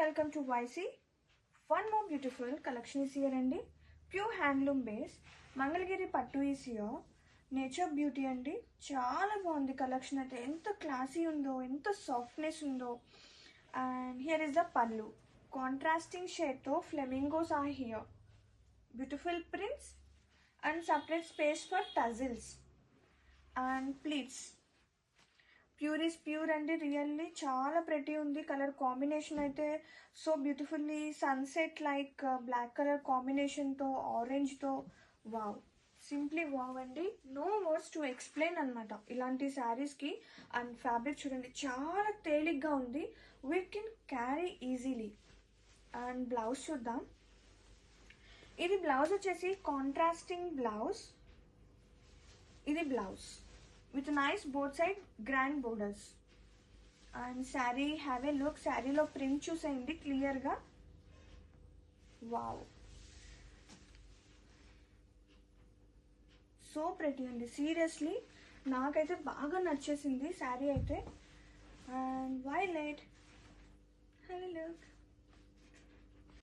welcome to YC. One more beautiful collection is here andi. Pure handloom base Mangalgiri pattu is here. Nature beauty andi. Chaala baagundi collection aithe enta classy undo, enta softness undo. And here is the pallu. Contrasting shade tho flamingos are here. Beautiful prints and separate space for tassels and pleats. Pure is pure and really చాలా pretty ఉంది. Colour combination అయితే so beautifully sunset like black colour కాంబినేషన్తో ఆరెంజ్తో wow, simply wow అండి. No words to explain అనమాట ఇలాంటి శారీస్కి. And fabric చూడండి చాలా తేలిగ్గా ఉంది. We can carry easily. And blouse చూద్దాం. ఇది బ్లౌజ్ వచ్చేసి కాంట్రాస్టింగ్ బ్లౌజ్. ఇది blouse with nice both side grand borders. And saree, have a look. Saree lo print చూసేయండి క్లియర్ గా. వావ్, సో ప్రెటీ అండి. సీరియస్లీ నాకైతే బాగా నచ్చేసింది శారీ అయితే. And violet, have a look.